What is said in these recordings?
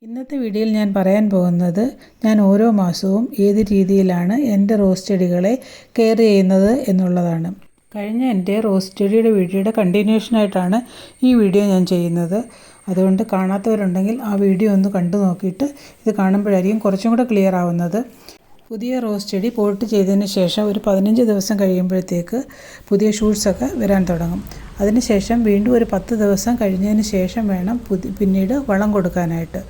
ഇന്നത്തെ വീഡിയോയിൽ ഞാൻ പറയാൻ പോകുന്നത് ഞാൻ ഓരോ മാസവും ഏത് രീതിയിലാണ് എൻ്റെ റോസ് ചെടികളെ കെയർ ചെയ്യുന്നത് എന്നുള്ളതാണ്. കഴിഞ്ഞ എൻ്റെ റോസ് ചെടിയുടെ വീഡിയോയുടെ കണ്ടിന്യൂഷനായിട്ടാണ് ഈ വീഡിയോ ഞാൻ ചെയ്യുന്നത്. അതുകൊണ്ട് കാണാത്തവരുണ്ടെങ്കിൽ ആ വീഡിയോ ഒന്ന് കണ്ടു നോക്കിയിട്ട് ഇത് കാണുമ്പോഴായിരിക്കും കുറച്ചും കൂടെ ക്ലിയർ ആവുന്നത്. പുതിയ റോസ് ചെടി പോട്ട് ചെയ്തതിന് ശേഷം ഒരു 15 ദിവസം കഴിയുമ്പോഴത്തേക്ക് പുതിയ ഷൂട്ട്സൊക്കെ വരാൻ തുടങ്ങും. അതിനുശേഷം വീണ്ടും ഒരു 10 ദിവസം കഴിഞ്ഞതിന് ശേഷം വേണം പിന്നീട് വളം കൊടുക്കാനായിട്ട്.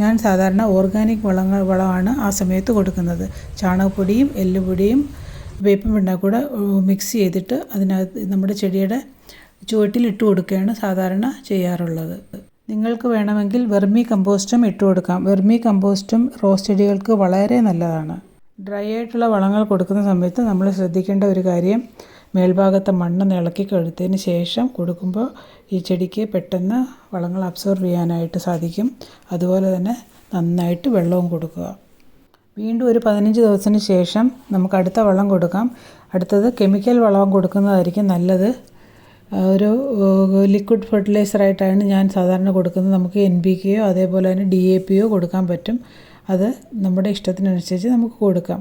ഞാൻ സാധാരണ ഓർഗാനിക് വളമാണ് ആ സമയത്ത് കൊടുക്കുന്നത്. ചാണകപ്പൊടിയും എല്ലുപൊടിയും വേപ്പിൻ പിണ്ണാക്കും കൂടെ മിക്സ് ചെയ്തിട്ട് അതിനകത്ത് നമ്മുടെ ചെടിയുടെ ചുവട്ടിൽ ഇട്ട് കൊടുക്കുകയാണ് സാധാരണ ചെയ്യാറുള്ളത്. നിങ്ങൾക്ക് വേണമെങ്കിൽ വെർമി കമ്പോസ്റ്റും ഇട്ട് കൊടുക്കാം. വെർമി കമ്പോസ്റ്റും റോസ് ചെടികൾക്ക് വളരെ നല്ലതാണ്. ഡ്രൈ ആയിട്ടുള്ള വളങ്ങൾ കൊടുക്കുന്ന സമയത്ത് നമ്മൾ ശ്രദ്ധിക്കേണ്ട ഒരു കാര്യം, മേൽഭാഗത്തെ മണ്ണ് ഇളക്കി കൊടുത്തതിന് ശേഷം കൊടുക്കുമ്പോൾ ഈ ചെടിക്ക് പെട്ടെന്ന് വളങ്ങൾ അബ്സോർബ് ചെയ്യാനായിട്ട് സാധിക്കും. അതുപോലെ തന്നെ നന്നായിട്ട് വെള്ളവും കൊടുക്കുക. വീണ്ടും ഒരു 15 ദിവസത്തിന് ശേഷം നമുക്ക് അടുത്ത വളം കൊടുക്കാം. അടുത്തത് കെമിക്കൽ വളം കൊടുക്കുന്നതായിരിക്കും നല്ലത്. ഒരു ലിക്വിഡ് ഫെർട്ടിലൈസറായിട്ടാണ് ഞാൻ സാധാരണ കൊടുക്കുന്നത്. നമുക്ക് NPKയോ അതേപോലെ തന്നെ DAPയോ കൊടുക്കാൻ പറ്റും. അത് നമ്മുടെ ഇഷ്ടത്തിനനുസരിച്ച് നമുക്ക് കൊടുക്കാം.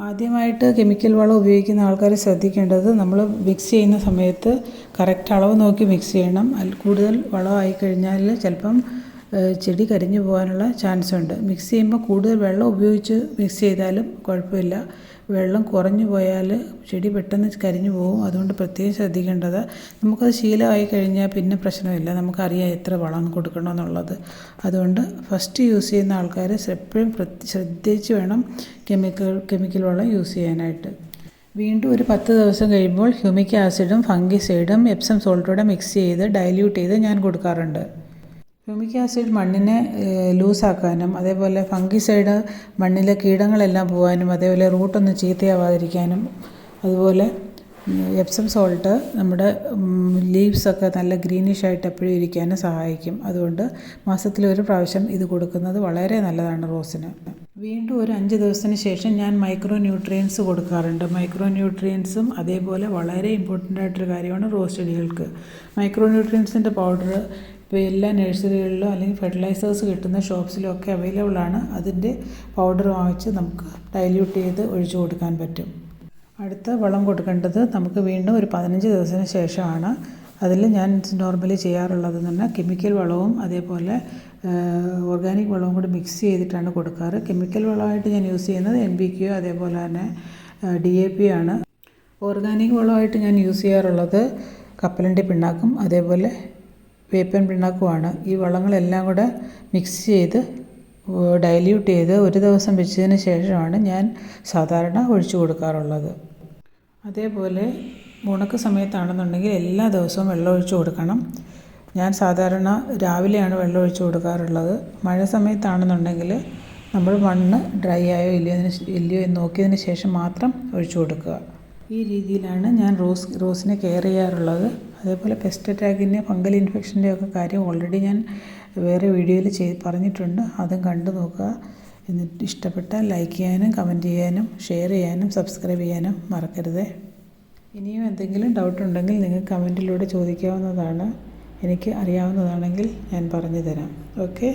ആദ്യമായിട്ട് കെമിക്കൽ വളം ഉപയോഗിക്കുന്ന ആൾക്കാർ ശ്രദ്ധിക്കേണ്ടത്, നമ്മൾ മിക്സ് ചെയ്യുന്ന സമയത്ത് കറക്റ്റ് അളവ് നോക്കി മിക്സ് ചെയ്യണം. കൂടുതൽ വളമായി കഴിഞ്ഞാൽ ചിലപ്പം ചെടി കരിഞ്ഞു പോകാനുള്ള ചാൻസ് ഉണ്ട്. മിക്സ് ചെയ്യുമ്പോൾ കൂടുതൽ വെള്ളം ഉപയോഗിച്ച് മിക്സ് ചെയ്താലും കുഴപ്പമില്ല. വെള്ളം കുറഞ്ഞു പോയാൽ ചെടി പെട്ടെന്ന് കരിഞ്ഞു പോകും. അതുകൊണ്ട് പ്രത്യേകം ശ്രദ്ധിക്കേണ്ടത്, നമുക്കത് ശീലമായി കഴിഞ്ഞാൽ പിന്നെ പ്രശ്നമില്ല. നമുക്കറിയാം എത്ര വളം കൊടുക്കണമെന്നുള്ളത്. അതുകൊണ്ട് ഫസ്റ്റ് യൂസ് ചെയ്യുന്ന ആൾക്കാർ എപ്പോഴും ശ്രദ്ധിച്ച് വേണം കെമിക്കൽ വളം യൂസ് ചെയ്യാനായിട്ട്. വീണ്ടും ഒരു 10 ദിവസം കഴിയുമ്പോൾ ഹ്യൂമിക് ആസിഡും ഫംഗിസൈഡും എപ്സം സോൾട്ടൂടെ മിക്സ് ചെയ്ത് ഡൈല്യൂട്ട് ചെയ്ത് ഞാൻ കൊടുക്കാറുണ്ട്. ഹ്യൂമിക് ആസിഡ് മണ്ണിനെ ലൂസാക്കാനും അതേപോലെ ഫംഗിസൈഡ് മണ്ണിലെ കീടങ്ങളെല്ലാം പോകാനും അതേപോലെ റൂട്ടൊന്നും ചീത്തയാവാതിരിക്കാനും അതുപോലെ എപ്സം സോൾട്ട് നമ്മുടെ ലീവ്സൊക്കെ നല്ല ഗ്രീനിഷായിട്ട് എപ്പോഴും ഇരിക്കാനും സഹായിക്കും. അതുകൊണ്ട് മാസത്തിലൊരു പ്രാവശ്യം ഇത് കൊടുക്കുന്നത് വളരെ നല്ലതാണ് റോസിന്. വീണ്ടും ഒരു 5 ദിവസത്തിന് ശേഷം ഞാൻ മൈക്രോ ന്യൂട്രിയൻസ് കൊടുക്കാറുണ്ട്. മൈക്രോ ന്യൂട്രിയൻസും അതേപോലെ വളരെ ഇമ്പോർട്ടൻ്റ് ആയിട്ടൊരു കാര്യമാണ് റോസ് ചെടികൾക്ക്. മൈക്രോ ന്യൂട്രിയൻസിൻ്റെ പൗഡർ ഇപ്പോൾ എല്ലാ നഴ്സറികളിലോ അല്ലെങ്കിൽ ഫെർട്ടിലൈസേഴ്സ് കിട്ടുന്ന ഷോപ്സിലും ഒക്കെ അവൈലബിൾ ആണ്. അതിൻ്റെ പൗഡർ വാങ്ങിച്ച് നമുക്ക് ഡൈല്യൂട്ട് ചെയ്ത് ഒഴിച്ചു കൊടുക്കാൻ പറ്റും. അടുത്ത വളം കൊടുക്കേണ്ടത് നമുക്ക് വീണ്ടും ഒരു 15 ദിവസത്തിന് ശേഷമാണ്. അതിൽ ഞാൻ നോർമലി ചെയ്യാറുള്ളതെന്ന് പറഞ്ഞാൽ കെമിക്കൽ വളവും അതേപോലെ ഓർഗാനിക് വളവും കൂടി മിക്സ് ചെയ്തിട്ടാണ് കൊടുക്കാറ്. കെമിക്കൽ വളമായിട്ട് ഞാൻ യൂസ് ചെയ്യുന്നത് NPKയോ അതേപോലെ തന്നെ DAP ആണ്. ഓർഗാനിക് വളമായിട്ട് ഞാൻ യൂസ് ചെയ്യാറുള്ളത് കപ്പലണ്ടി പിണ്ണാക്കും അതേപോലെ വേപ്പൻ പിണ്ണാക്കുമാണ്. ഈ വളങ്ങളെല്ലാം കൂടെ മിക്സ് ചെയ്ത് ഡൈല്യൂട്ട് ചെയ്ത് ഒരു ദിവസം വെച്ചതിന് ശേഷമാണ് ഞാൻ സാധാരണ ഒഴിച്ചു കൊടുക്കാറുള്ളത്. അതേപോലെ ഉണക്ക സമയത്താണെന്നുണ്ടെങ്കിൽ എല്ലാ ദിവസവും വെള്ളം ഒഴിച്ചു കൊടുക്കണം. ഞാൻ സാധാരണ രാവിലെയാണ് വെള്ളം ഒഴിച്ചു കൊടുക്കാറുള്ളത്. മഴ സമയത്താണെന്നുണ്ടെങ്കിൽ നമ്മൾ മണ്ണ് ഡ്രൈ ആയോ ഇല്ലയോ എന്ന് നോക്കിയതിന് ശേഷം മാത്രം ഒഴിച്ചു കൊടുക്കുക. ഈ രീതിയിലാണ് ഞാൻ റോസിനെ കെയർ ചെയ്യാറുള്ളത്. അതേപോലെ പെസ്റ്റ് അറ്റാക്കിൻ്റെ ഫംഗൽ ഇൻഫെക്ഷൻ്റെ ഒക്കെ കാര്യം ഓൾറെഡി ഞാൻ വേറെ വീഡിയോയിൽ പറഞ്ഞിട്ടുണ്ട്. അതും കണ്ടു നോക്കുക. എന്നിട്ട് ഇഷ്ടപ്പെട്ടാൽ ലൈക്ക് ചെയ്യാനും കമൻറ്റ് ചെയ്യാനും ഷെയർ ചെയ്യാനും സബ്സ്ക്രൈബ് ചെയ്യാനും മറക്കരുത്. ഇനിയും എന്തെങ്കിലും ഡൗട്ട് ഉണ്ടെങ്കിൽ നിങ്ങൾക്ക് കമൻറ്റിലൂടെ ചോദിക്കാവുന്നതാണ്. എനിക്ക് അറിയാവുന്നതാണെങ്കിൽ ഞാൻ പറഞ്ഞു തരാം. ഓക്കെ.